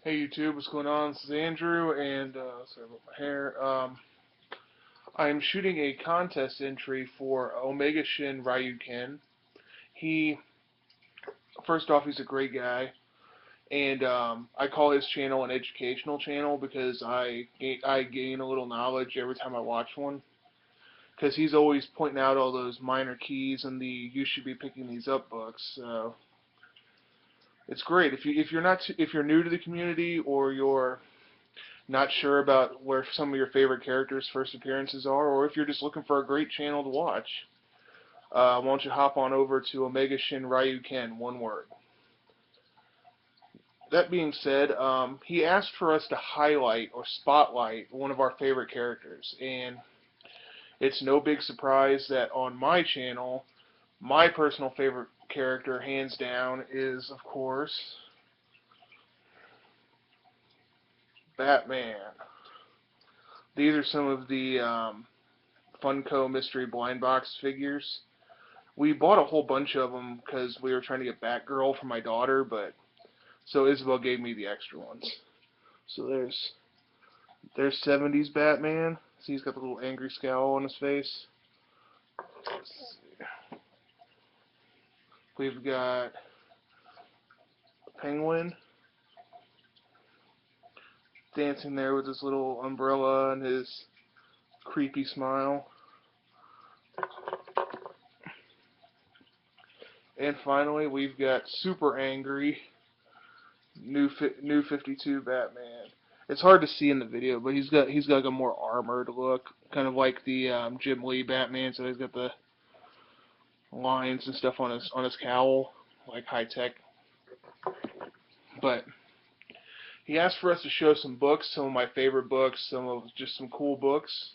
Hey YouTube, what's going on? This is Andrew, and sorry about my hair. I'm shooting a contest entry for Omegashinryuken. He, first off, he's a great guy, and I call his channel an educational channel because I gain a little knowledge every time I watch one. Because he's always pointing out all those minor keys and the "you should be picking these up" books. So it's great if you're new to the community or you're not sure about where some of your favorite characters' first appearances are, or if you're just looking for a great channel to watch, why don't you hop on over to Omegashinryuken, one word. That being said, he asked for us to highlight or spotlight one of our favorite characters, and it's no big surprise that on my channel, my personal favorite character, hands down, is, of course, Batman. These are some of the Funko Mystery Blind Box figures. We bought a whole bunch of them because we were trying to get Batgirl for my daughter, but so Isabel gave me the extra ones. So there's 70s Batman. See, he's got the little angry scowl on his face. Let's see. We've got Penguin dancing there with his little umbrella and his creepy smile. And finally, we've got super angry New 52 Batman. It's hard to see in the video, but he's got like a more armored look, kind of like the Jim Lee Batman. So he's got the lines and stuff on his cowl, like high tech. But he asked for us to show some books, some of my favorite books, just some cool books.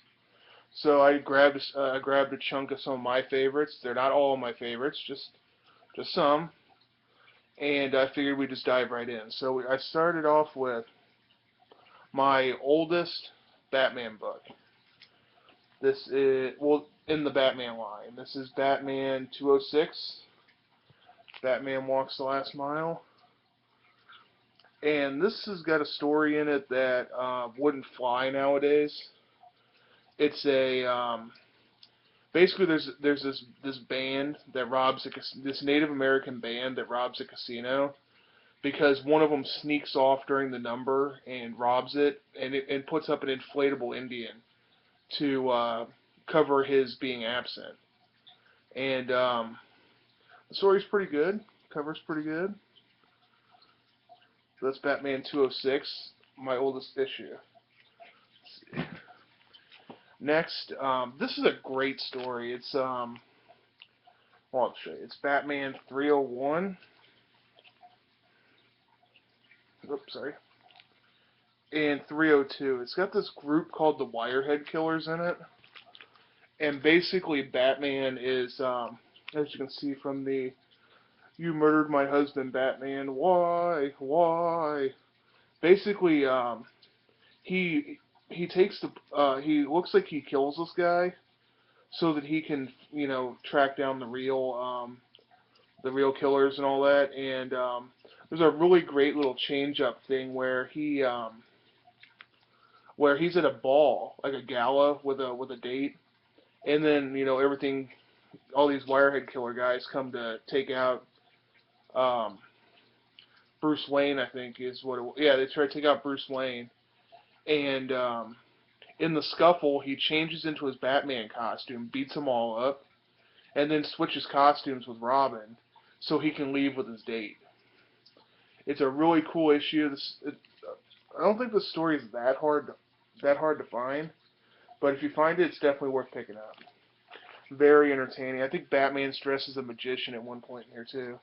So I grabbed a chunk of some of my favorites. They're not all of my favorites, just some. And I figured we'd just dive right in. So I started off with my oldest Batman book. This is, well, in the Batman line. This is Batman 206. Batman Walks the Last Mile. And this has got a story in it that wouldn't fly nowadays. It's a basically there's this band that robs this Native American band that robs a casino because one of them sneaks off during the number and robs it and puts up an inflatable Indian to cover his being absent. And the story's pretty good. Cover's pretty good. So that's Batman 206, my oldest issue. Next, this is a great story. It's well, I'll show you. It's Batman 301. Oops, sorry. And 302. It's got this group called the Wirehead Killers in it. And basically, Batman is, as you can see from the "You murdered my husband, Batman. Why? Why?" Basically, he takes he looks like he kills this guy so that he can, track down the real killers and all that. And there's a really great little change up thing where he's at a ball, like a gala with a date, and then everything, all these Wirehead killer guys come to take out Bruce Wayne, I think is what it, yeah, they try to take out Bruce Wayne. And in the scuffle, he changes into his Batman costume, beats them all up, and then switches costumes with Robin so he can leave with his date. It's a really cool issue. I don't think the story is that hard to find, but if you find it, it's definitely worth picking up. Very entertaining. I think Batman's dressed as a magician at one point in here too.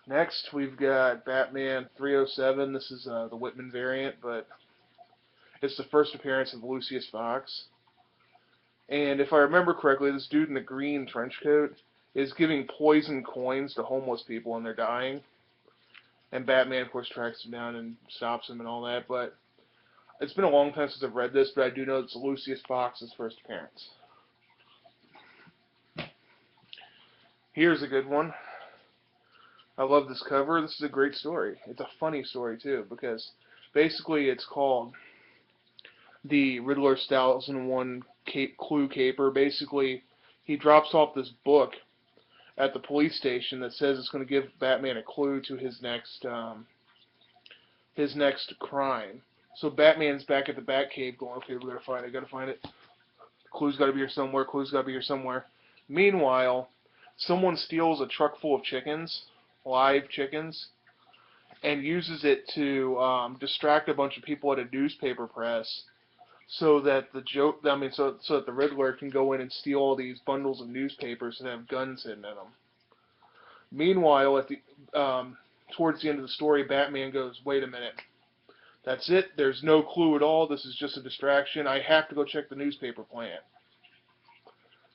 Next, we've got Batman 307. This is the Whitman variant, but it's the first appearance of Lucius Fox. And if I remember correctly, this dude in the green trench coat is giving poison coins to homeless people and they're dying. And Batman, of course, tracks him down and stops him and all that. But it's been a long time since I've read this, but I do know it's Lucius Fox's first appearance. Here's a good one. I love this cover. This is a great story. It's a funny story too, because basically it's called the Riddler's 1001 Clue Caper. Basically, he drops off this book at the police station that says it's going to give Batman a clue to his next crime. So Batman's back at the Batcave going, okay, we gotta find it. Clue's gotta be here somewhere, clue's gotta be here somewhere. Meanwhile, someone steals a truck full of chickens, live chickens, and uses it to distract a bunch of people at a newspaper press so that so that the Riddler can go in and steal all these bundles of newspapers and have guns hidden in them. Meanwhile, towards the end of the story, Batman goes, wait a minute. That's it. There's no clue at all. This is just a distraction. I have to go check the newspaper plant.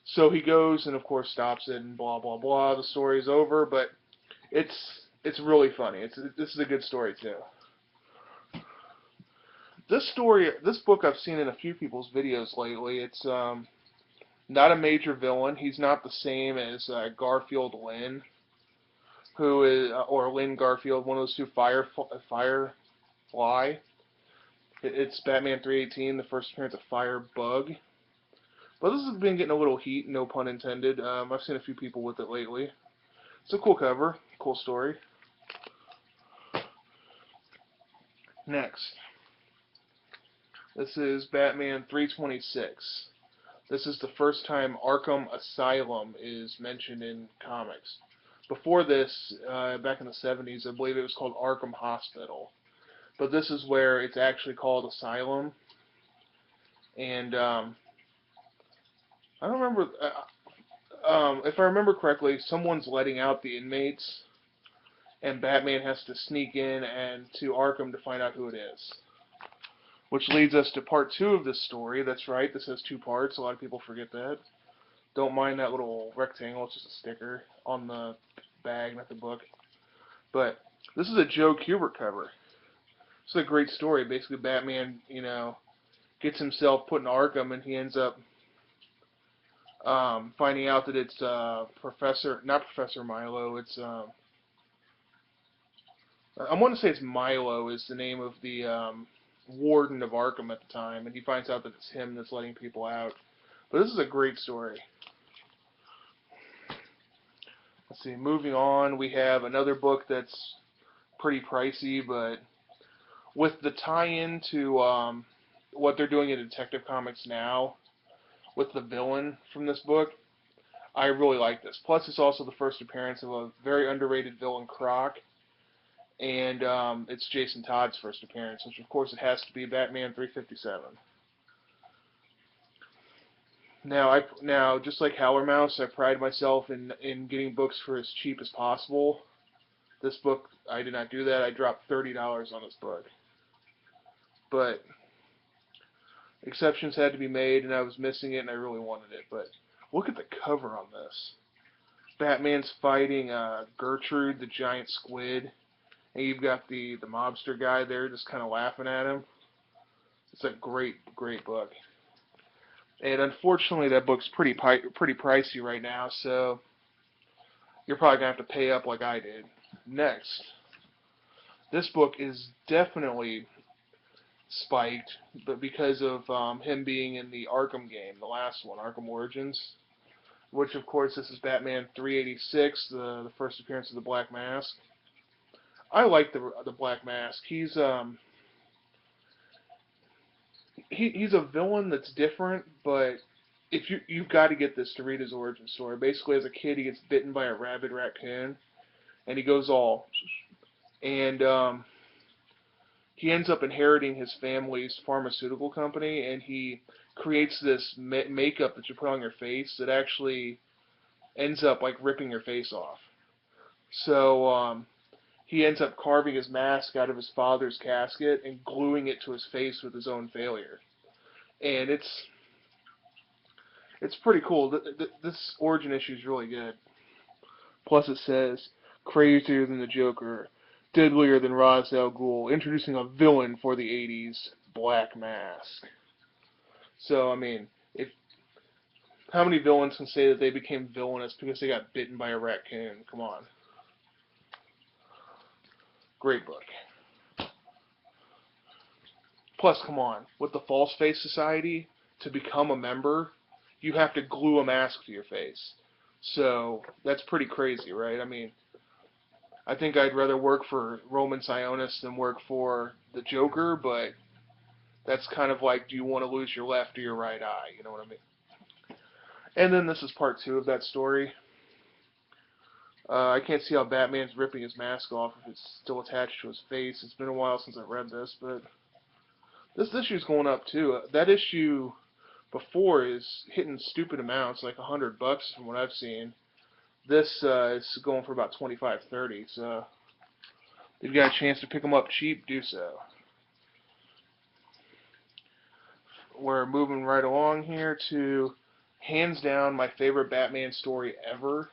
So he goes and, of course, stops it and blah, blah, blah. The story's over, but it's really funny. This is a good story, too. This book I've seen in a few people's videos lately. It's not a major villain. He's not the same as Garfield Lynn, or Lynn Garfield, one of those two Firefly. It's Batman 318, the first appearance of Firebug. But this has been getting a little heat, no pun intended. I've seen a few people with it lately. It's a cool cover, cool story. Next. This is Batman 326. This is the first time Arkham Asylum is mentioned in comics. Before this, back in the 70s, I believe it was called Arkham Hospital. But this is where it's actually called Asylum. And I don't remember, if I remember correctly, someone's letting out the inmates, and Batman has to sneak in and to Arkham to find out who it is. Which leads us to part 2 of this story. That's right, this has 2 parts. A lot of people forget that. Don't mind that little rectangle. It's just a sticker on the bag, not the book. But this is a Joe Kubert cover. It's a great story. Basically, Batman, gets himself put in Arkham, and he ends up finding out that it's not Professor Milo. It's I want to say it's Milo is the name of the warden of Arkham at the time, and he finds out that it's him that's letting people out. But this is a great story. Let's see, moving on, we have another book that's pretty pricey, but with the tie-in to what they're doing in Detective Comics now, with the villain from this book, I really like this. Plus, it's also the first appearance of a very underrated villain, Croc, and it's Jason Todd's first appearance, which of course it has to be Batman 357. Now, just like Howler Mouse, I pride myself in getting books for as cheap as possible. This book, I did not do that. I dropped $30 on this book. But exceptions had to be made, and I was missing it, and I really wanted it. But look at the cover on this. Batman's fighting Gertrude, the giant squid, and you've got the mobster guy there just kind of laughing at him. It's a great, great book. And unfortunately, that book's pretty pricey right now, so you're probably going to have to pay up like I did. Next. This book is definitely spiked, but because of him being in the Arkham game, the last one, Arkham Origins, which of course this is Batman 386, the first appearance of the Black Mask. I like the Black Mask. He's a villain that's different, but if you've got to get this to read his origin story. Basically, as a kid, he gets bitten by a rabid raccoon, and he goes all, and he ends up inheriting his family's pharmaceutical company, and he creates this makeup that you put on your face that actually ends up like ripping your face off. So he ends up carving his mask out of his father's casket and gluing it to his face with his own failure. And it's pretty cool. This origin issue is really good. Plus it says, crazier than the Joker, deadlier than Ra's al Ghul, introducing a villain for the 80s, Black Mask. So, I mean, how many villains can say that they became villainous because they got bitten by a raccoon? Come on. Great book. Plus, come on, with the False Face Society, to become a member, you have to glue a mask to your face. So that's pretty crazy, right? I mean, I think I'd rather work for Roman Sionis than work for the Joker, but that's kind of like, do you want to lose your left or your right eye? You know what I mean? And then this is part 2 of that story. I can't see how Batman's ripping his mask off if it's still attached to his face. It's been a while since I've read this, but this issue's going up too. That issue before is hitting stupid amounts, like $100 from what I've seen. This is going for about 25, 30. So if you got a chance to pick them up cheap, do so. We're moving right along here to, hands down, my favorite Batman story ever,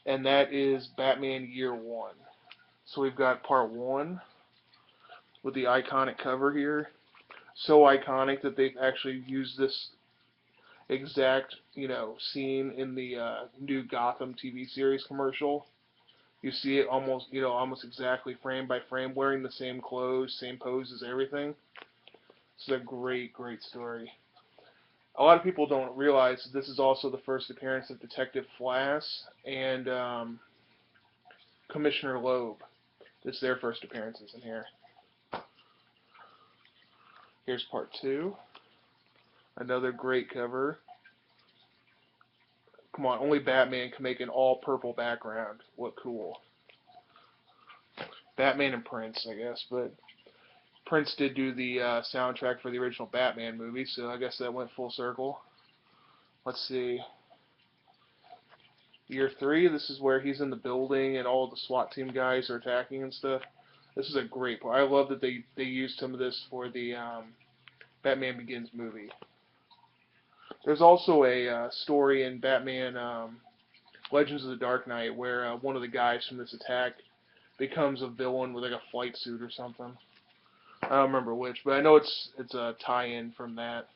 and that is Batman Year One. So we've got part 1 with the iconic cover here. So iconic that they've actually used this exact, scene in the new Gotham TV series commercial. You see it almost exactly frame by frame, wearing the same clothes, same poses, everything. It's a great, great story. A lot of people don't realize this is also the first appearance of Detective Flass and Commissioner Loeb. It's their first appearances in here. Here's part 2. Another great cover. Come on, only Batman can make an all-purple background look cool. Batman and Prince, I guess, but Prince did do the soundtrack for the original Batman movie, so I guess that went full circle. Let's see. Year 3, this is where he's in the building and all the SWAT team guys are attacking and stuff. This is a great part. I love that they used some of this for the Batman Begins movie. There's also a story in Batman Legends of the Dark Knight where one of the guys from this attack becomes a villain with like a flight suit or something. I don't remember which, but I know it's a tie-in from that.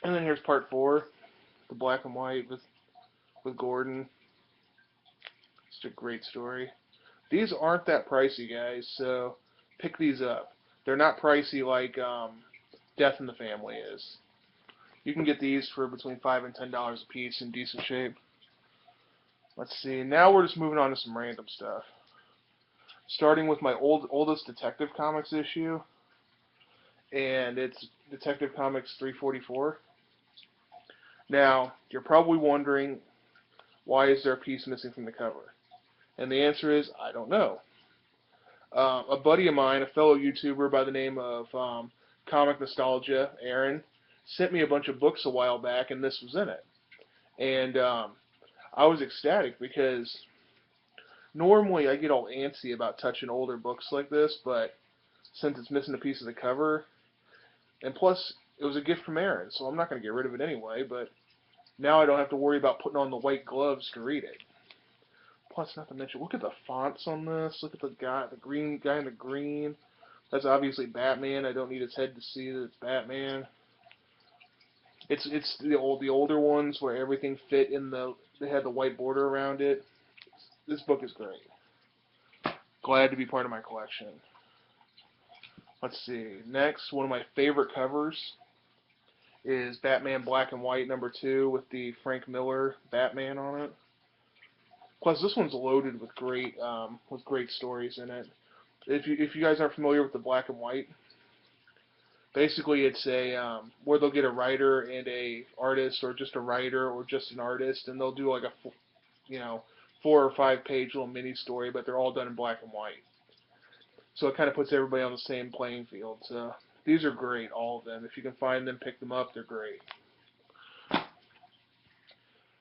And then here's part 4, the black and white with Gordon. It's a great story. These aren't that pricey, guys, so pick these up. They're not pricey like Death in the Family is. You can get these for between $5 and $10 a piece in decent shape. Let's see. Now we're just moving on to some random stuff. Starting with my oldest Detective Comics issue, and it's Detective Comics 344. Now, you're probably wondering, why is there a piece missing from the cover? And the answer is, I don't know. A buddy of mine, a fellow YouTuber by the name of Comic Nostalgia, Aaron, sent me a bunch of books a while back, and this was in it. And I was ecstatic because normally I get all antsy about touching older books like this, but since it's missing a piece of the cover, and plus it was a gift from Aaron, so I'm not going to get rid of it anyway, but now I don't have to worry about putting on the white gloves to read it. Plus, not to mention, look at the fonts on this. Look at the green guy in the green. That's obviously Batman. I don't need his head to see that it's Batman. It's the older ones where everything fit in they had the white border around it. This book is great. Glad to be part of my collection. Let's see. Next, one of my favorite covers is Batman Black and White #2 with the Frank Miller Batman on it. Plus, this one's loaded with great stories in it. If you guys aren't familiar with the Black and White, basically it's a where they'll get a writer and a artist, or just a writer or just an artist, and they'll do like a 4 or 5 page little mini story, but they're all done in black and white. So it kind of puts everybody on the same playing field. So these are great, all of them. If you can find them, pick them up. They're great.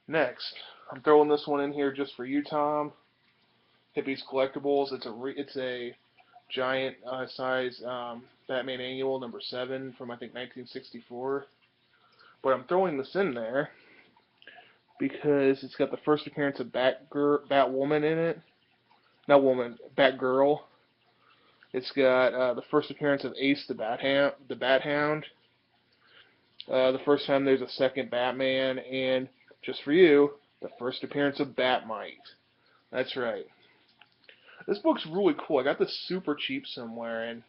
Next, I'm throwing this one in here just for you, Tom. Hippies Collectibles. It's a giant size Batman Annual #7 from I think 1964. But I'm throwing this in there because it's got the first appearance of Batwoman in it. Not woman, Batgirl. It's got the first appearance of Ace the Bat-Hound. The first time there's a second Batman, and just for you, the first appearance of Batmite. That's right. This book's really cool. I got this super cheap somewhere, and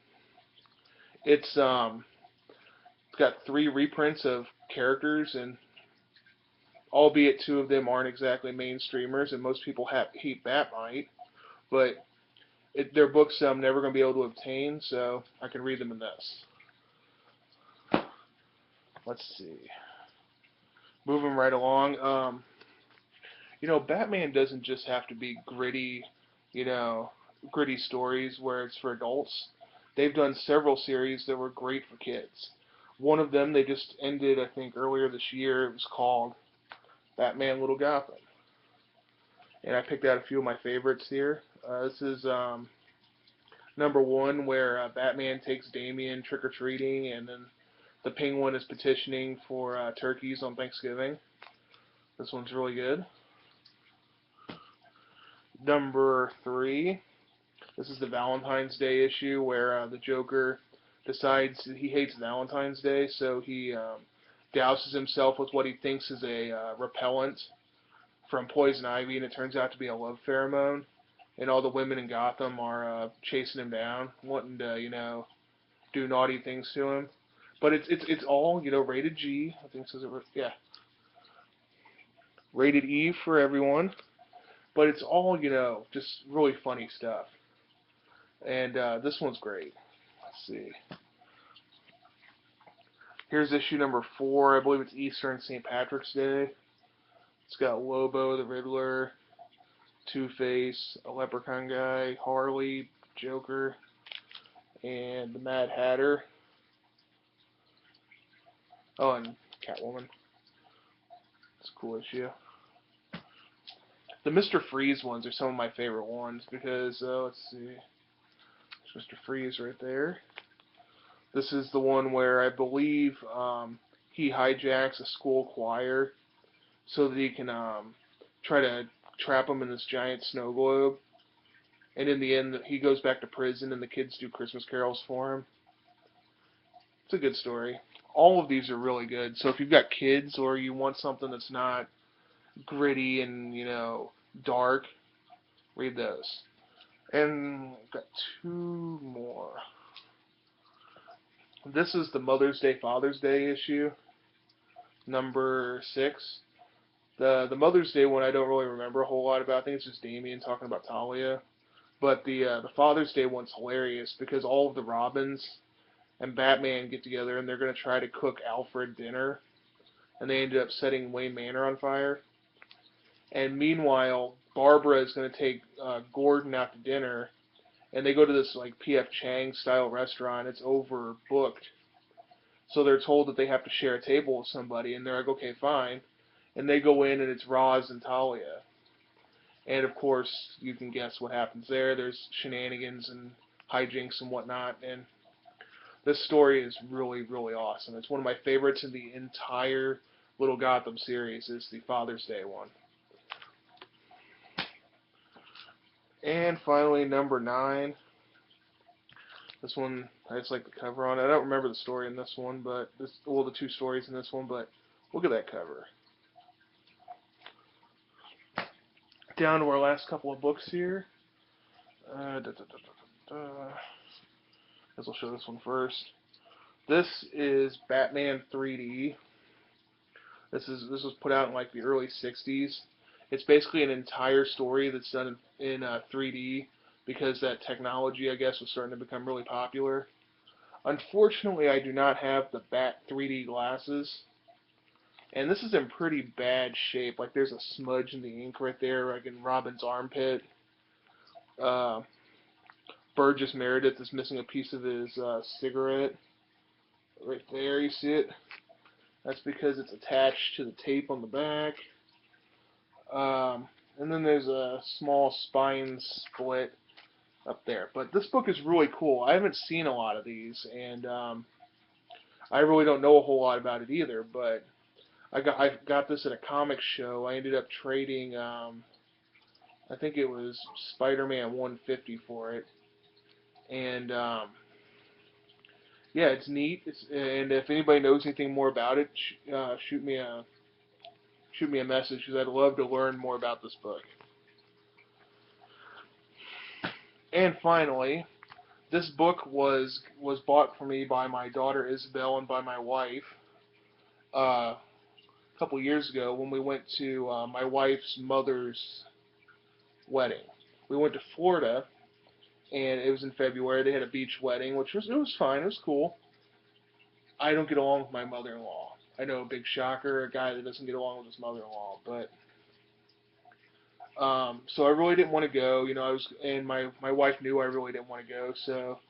it's it's got 3 reprints of characters, and albeit 2 of them aren't exactly mainstreamers, and most people hate Batmite, but they're books I'm never going to be able to obtain, so I can read them in this. Let's see. Moving right along. Batman doesn't just have to be gritty, you know, gritty stories where it's for adults. They've done several series that were great for kids. One of them they just ended, I think, earlier this year. It was called Batman Little Gotham. And I picked out a few of my favorites here. This is #1, where Batman takes Damian trick-or-treating, and then the Penguin is petitioning for turkeys on Thanksgiving. This one's really good. #3, this is the Valentine's Day issue, where the Joker decides he hates Valentine's Day, so he douses himself with what he thinks is a repellent from poison ivy, and it turns out to be a love pheromone. And all the women in Gotham are chasing him down, wanting to, do naughty things to him. But it's all, rated G. I think it says it. Yeah, rated E for everyone. But it's all, just really funny stuff. And this one's great. Let's see. Here's issue #4. I believe it's Easter and St. Patrick's Day. It's got Lobo, the Riddler, Two-Face, a Leprechaun guy, Harley, Joker, and the Mad Hatter. Oh, and Catwoman. It's a cool issue. The Mr. Freeze ones are some of my favorite ones because, let's see, there's Mr. Freeze right there. This is the one where I believe he hijacks a school choir so that he can try to trap him in this giant snow globe. And in the end, he goes back to prison and the kids do Christmas carols for him. It's a good story. All of these are really good. So if you've got kids or you want something that's not gritty and, dark, read those. And I've got 2 more. This is the Mother's Day, Father's Day issue, #6. The Mother's Day one I don't really remember a whole lot about. I think it's just Damian talking about Talia. But the Father's Day one's hilarious because all of the Robins and Batman get together and they're going to try to cook Alfred dinner. And they ended up setting Wayne Manor on fire. And meanwhile, Barbara is going to take Gordon out to dinner. And they go to this like P.F. Chang style restaurant. It's overbooked. So they're told that they have to share a table with somebody. And they're like, okay, fine. And they go in and it's Roz and Talia. And of course, you can guess what happens there. There's shenanigans and hijinks and whatnot. And this story is really, really awesome. It's one of my favorites in the entire Little Gotham series. Is the Father's Day one. And finally, #9. This one, I just like the cover on it. I don't remember the story in this one, but the 2 stories in this one. But look at that cover. Down to our last couple of books here. Guess I'll show this one first. This is Batman 3D. This was put out in like the early 60s. It's basically an entire story that's done in 3D because that technology, I guess, was starting to become really popular. Unfortunately, I do not have the Bat 3D glasses. And this is in pretty bad shape. Like, there's a smudge in the ink right there, like in Robin's armpit. Burgess Meredith is missing a piece of his cigarette. Right there, you see it? That's because it's attached to the tape on the back. And then there's a small spine split up there. But this book is really cool. I haven't seen a lot of these, and I really don't know a whole lot about it either, but I got this at a comic show. I ended up trading, I think it was Spider-Man 150 for it. And, yeah, it's neat. And if anybody knows anything more about it, shoot me a message, because I'd love to learn more about this book. And finally, this book was bought for me by my daughter Isabel and by my wife a couple years ago when we went to my wife's mother's wedding. We went to Florida, and it was in February. They had a beach wedding, which was fine. It was cool. I don't get along with my mother-in-law. I know, a big shocker, a guy that doesn't get along with his mother-in-law. But so I really didn't want to go. You know, and my wife knew I really didn't want to go. So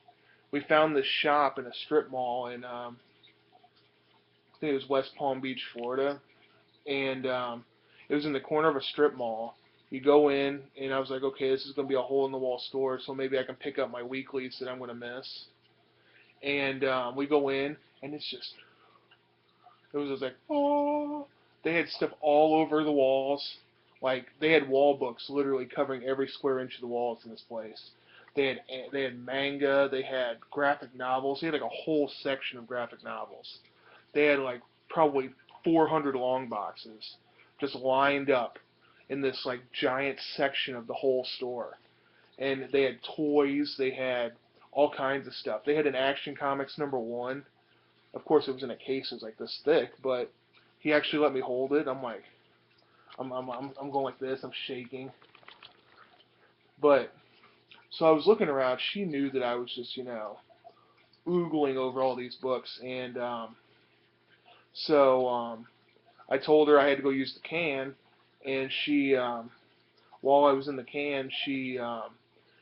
we found this shop in a strip mall in I think it was West Palm Beach, Florida, and it was in the corner of a strip mall. You go in, and I was like, okay, this is going to be a hole-in-the-wall store, so maybe I can pick up my weeklies that I'm going to miss. And we go in, and it was just like, oh, they had stuff all over the walls. Like, they had wall books literally covering every square inch of the walls in this place. They had manga, they had graphic novels. They had like a whole section of graphic novels. They had like probably 400 long boxes just lined up in this like giant section of the whole store. And they had toys, they had all kinds of stuff. They had an Action Comics #1. Of course, it was in a case, it was like this thick, but he actually let me hold it. I'm like, I'm going like this, I'm shaking. But so I was looking around. She knew that I was just, oogling over all these books, and so I told her I had to go use the can, and she, while I was in the can, she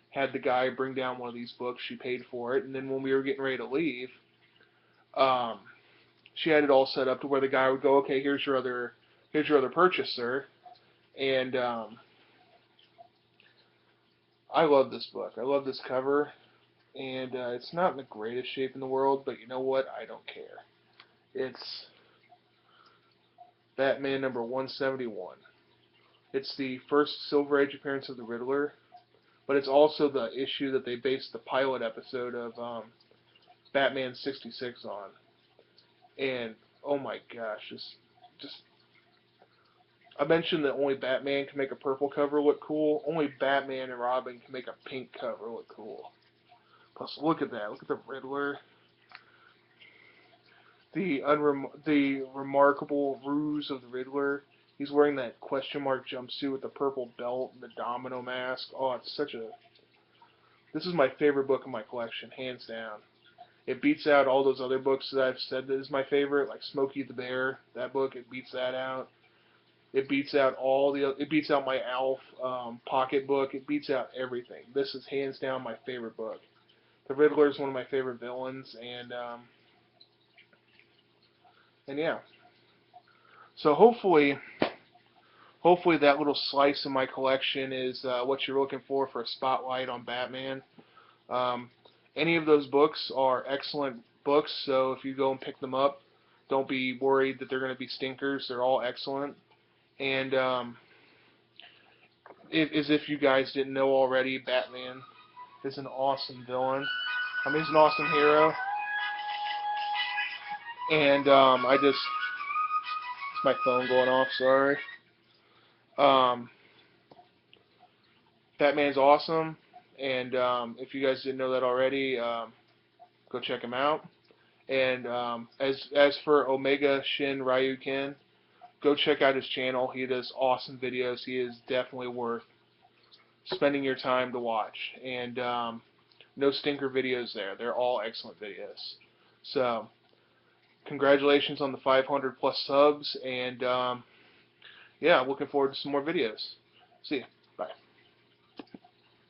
had the guy bring down one of these books. She paid for it, and then when we were getting ready to leave, um, she had it all set up to where the guy would go, okay, here's your other purchase, sir. And I love this book. I love this cover, and it's not in the greatest shape in the world, but you know what? I don't care. It's Batman #171. It's the first Silver Age appearance of the Riddler, but it's also the issue that they based the pilot episode of Batman 66 on. And oh my gosh, just I mentioned that only Batman can make a purple cover look cool. Only Batman and Robin can make a pink cover look cool. Plus, look at that. Look at the Riddler. The remarkable ruse of the Riddler. He's wearing that question mark jumpsuit with the purple belt and the domino mask. Oh, it's such a... This is my favorite book in my collection, hands down. It beats out all those other books that I've said that is my favorite, like Smokey the Bear. That book, it beats that out. It beats out it beats out my Alf pocket book. It beats out everything. This is hands down my favorite book. The Riddler is one of my favorite villains, and yeah. So hopefully that little slice of my collection is what you're looking for a spotlight on Batman. Any of those books are excellent books, so if you go and pick them up, don't be worried that they're going to be stinkers. They're all excellent. And as if you guys didn't know already, Batman is an awesome villain. I mean, he's an awesome hero. And it's my phone going off, sorry. Batman's awesome, and if you guys didn't know that already, go check him out. And as for Omegashinryuken, go check out his channel. He does awesome videos. He is definitely worth spending your time to watch. And no stinker videos there. They're all excellent videos. So, congratulations on the 500 plus subs, and yeah, looking forward to some more videos. See ya.